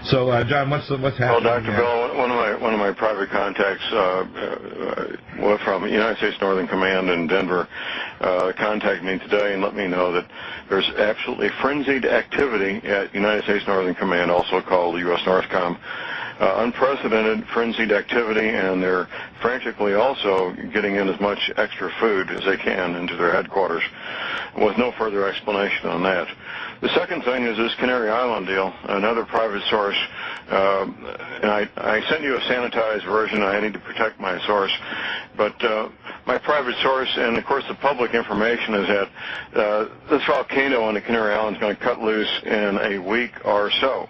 So, John, what's happening? Well, Dr. Bill, one of my private contacts from United States Northern Command in Denver contacted me today and let me know that there's absolutely frenzied activity at United States Northern Command, also called U.S. Northcom. Unprecedented frenzied activity, and they're frantically also getting in as much extra food as they can into their headquarters, with no further explanation on that. The second thing is this Canary Island deal, another private source, and I sent you a sanitized version. I need to protect my source, but my private source, and of course the public information, is that this volcano on the Canary Islands is going to cut loose in a week or so.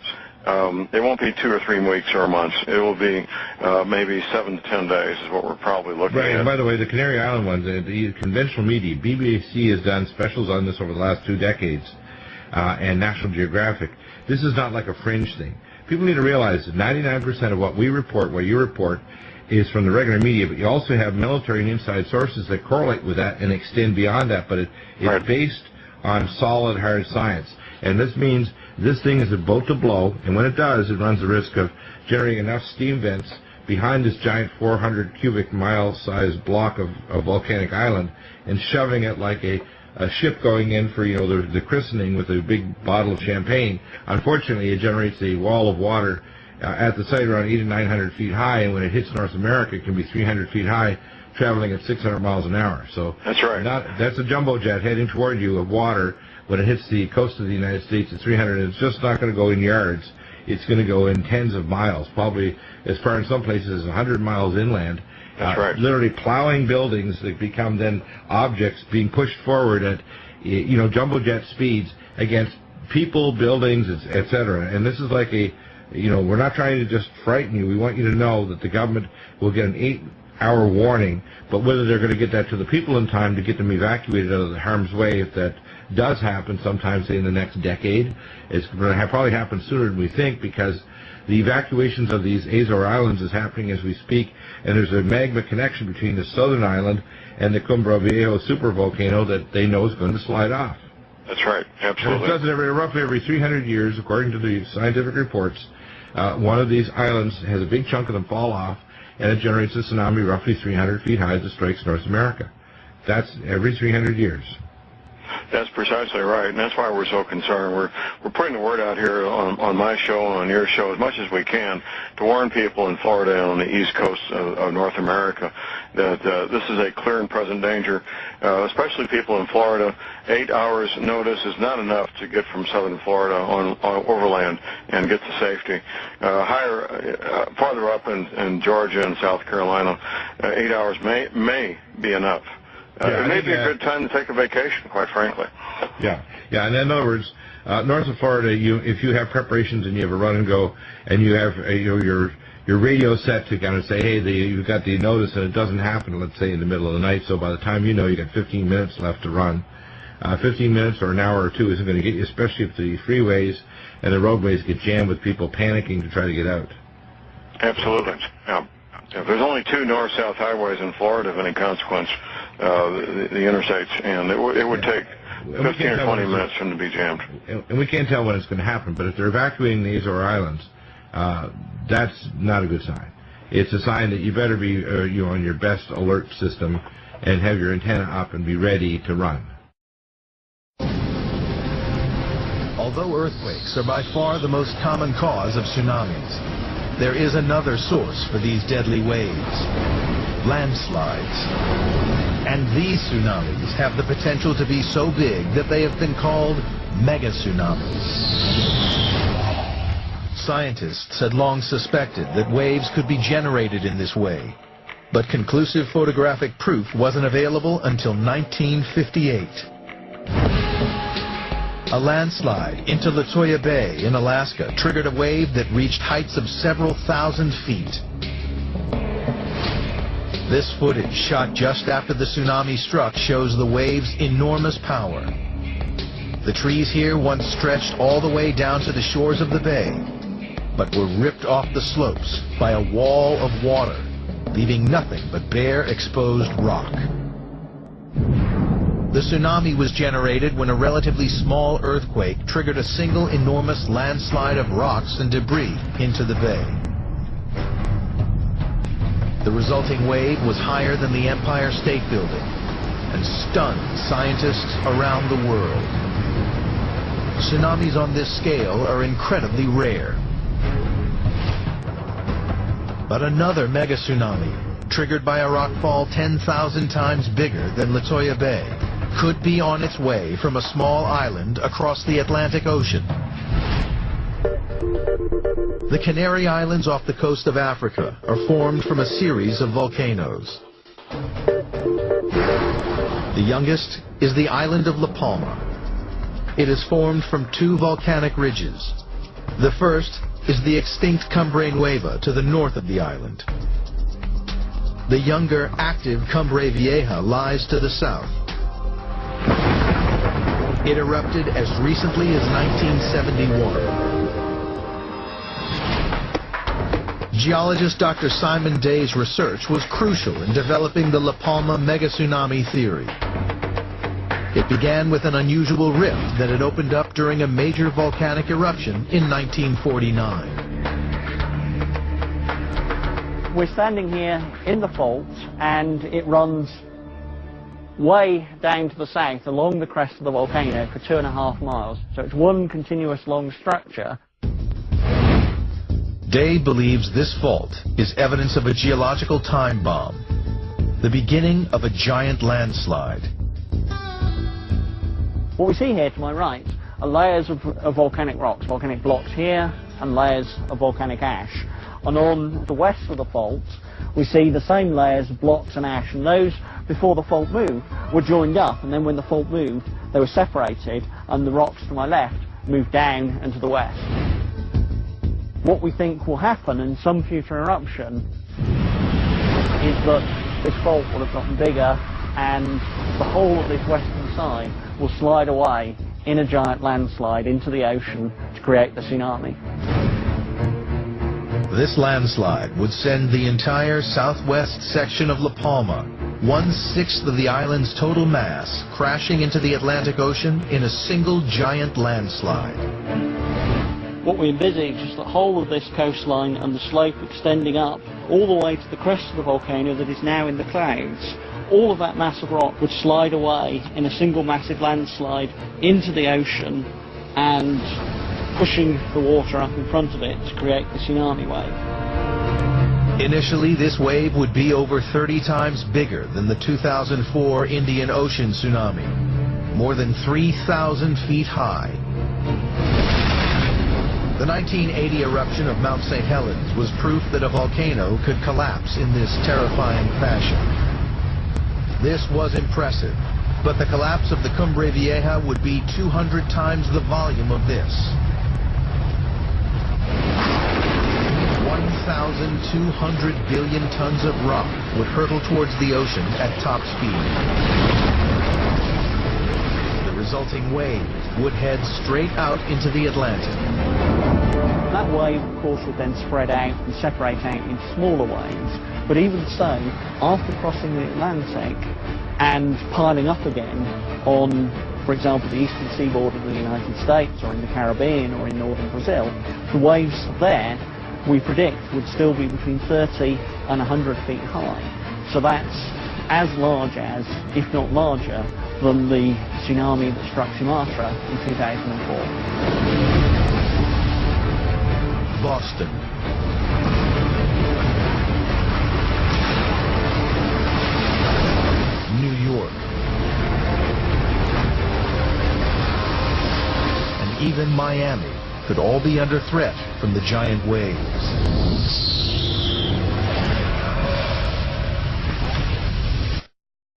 It won't be 2 or 3 weeks or months. It will be maybe 7 to 10 days is what we're probably looking at. And by the way, the Canary Island ones, the conventional media, BBC has done specials on this over the last 2 decades, and National Geographic. This is not like a fringe thing. People need to realize that 99% of what we report, what you report, is from the regular media, but you also have military and inside sources that correlate with that and extend beyond that, but it's right. Based on solid, hard science. And this means this thing is about to blow, and when it does, it runs the risk of generating enough steam vents behind this giant 400 cubic mile sized block of volcanic island and shoving it like a ship going in for, the christening with a big bottle of champagne. Unfortunately, it generates a wall of water at the site around 800 to 900 feet high, and when it hits North America, it can be 300 feet high, traveling at 600 miles an hour. So that's right. That's a jumbo jet heading toward you of water. When it hits the coast of the United States at 300, it's just not going to go in yards. It's going to go in tens of miles, probably as far in some places as 100 miles inland. That's right. Literally plowing buildings that become then objects being pushed forward at, jumbo jet speeds against people, buildings, etc. And this is like we're not trying to just frighten you. We want you to know that the government will get an 8-hour warning, but whether they're going to get that to the people in time to get them evacuated out of the harm's way, if that does happen sometime, say in the next decade, it's going to probably happen sooner than we think, because the evacuations of these Azore Islands is happening as we speak, and there's a magma connection between the southern island and the Cumbre Viejo supervolcano that they know is going to slide off. That's right, absolutely. And it does it roughly every 300 years, according to the scientific reports. One of these islands has a big chunk of them fall off, and it generates a tsunami roughly 300 feet high that strikes North America. That's every 300 years. That's precisely right, and that's why we're so concerned. We're putting the word out here on my show and on your show as much as we can to warn people in Florida and on the east coast of North America that this is a clear and present danger, especially people in Florida. 8 hours notice is not enough to get from southern Florida on overland and get to safety. Farther up in Georgia and South Carolina, 8 hours may be enough. It may be a good time to take a vacation, quite frankly. Yeah, and in other words, north of Florida, if you have preparations and you have a run and go, and you have your radio set to kind of say, hey, you've got the notice, and it doesn't happen, let's say in the middle of the night, so by the time you got 15 minutes left to run. 15 minutes or an hour or two isn't going to get you, especially if the freeways and the roadways get jammed with people panicking to try to get out. Absolutely. Yeah. There's only 2 north-south highways in Florida of any consequence, the interstates, and it would take 15 or 20 minutes for them to be jammed. And we can't tell when it's going to happen, but if they're evacuating the Azore Islands, that's not a good sign. It's a sign that you better be on your best alert system and have your antenna up and be ready to run. Although earthquakes are by far the most common cause of tsunamis, there is another source for these deadly waves: landslides. And these tsunamis have the potential to be so big that they have been called mega tsunamis. Scientists had long suspected that waves could be generated in this way, but conclusive photographic proof wasn't available until 1958. A landslide into Latoya Bay in Alaska triggered a wave that reached heights of several thousand feet. This footage, shot just after the tsunami struck, shows the wave's enormous power. The trees here once stretched all the way down to the shores of the bay, but were ripped off the slopes by a wall of water, leaving nothing but bare, exposed rock. The The tsunami was generated when a relatively small earthquake triggered a single enormous landslide of rocks and debris into the bay. The resulting wave was higher than the Empire State Building and stunned scientists around the world. Tsunamis on this scale are incredibly rare. But another mega tsunami, triggered by a rockfall 10,000 times bigger than Latoya Bay, could be on its way from a small island across the Atlantic Ocean. The Canary Islands off the coast of Africa are formed from a series of volcanoes. The youngest is the island of La Palma. It is formed from two volcanic ridges. The first is the extinct Cumbre Nueva to the north of the island. The younger, active Cumbre Vieja lies to the south. It erupted as recently as 1971. Geologist Dr. Simon Day's research was crucial in developing the La Palma megatsunami theory. It began with an unusual rift that had opened up during a major volcanic eruption in 1949. We're standing here in the fault, and it runs way down to the south along the crest of the volcano for 2.5 miles. So it's one continuous long structure. Day believes this fault is evidence of a geological time bomb, the beginning of a giant landslide. What we see here to my right are layers of volcanic rocks, volcanic blocks here, and layers of volcanic ash. And on the west of the fault, we see the same layers of blocks and ash, and those, before the fault moved, were joined up, and then when the fault moved, they were separated, and the rocks to my left moved down and to the west. What we think will happen in some future eruption is that this fault will have gotten bigger, and the whole of this western side will slide away in a giant landslide into the ocean to create the tsunami. This landslide would send the entire southwest section of La Palma, 1/6 of the island's total mass, crashing into the Atlantic Ocean in a single giant landslide. What we envisage is the whole of this coastline and the slope extending up all the way to the crest of the volcano that is now in the clouds. All of that mass of rock would slide away in a single massive landslide into the ocean and pushing the water up in front of it to create the tsunami wave. Initially, this wave would be over 30 times bigger than the 2004 Indian Ocean tsunami, more than 3,000 feet high. The 1980 eruption of Mount St. Helens was proof that a volcano could collapse in this terrifying fashion. This was impressive, but the collapse of the Cumbre Vieja would be 200 times the volume of this. 1,200 billion tons of rock would hurtle towards the ocean at top speed. The resulting wave would head straight out into the Atlantic. That wave, of course, would then spread out and separate out into smaller waves. But even so, after crossing the Atlantic and piling up again on, for example, the eastern seaboard of the United States or in the Caribbean or in northern Brazil, the waves there, we predict, would still be between 30 and 100 feet high. So that's as large as, if not larger, than the tsunami that struck Sumatra in 2004. Boston. New York. And even Miami could all be under threat from the giant waves.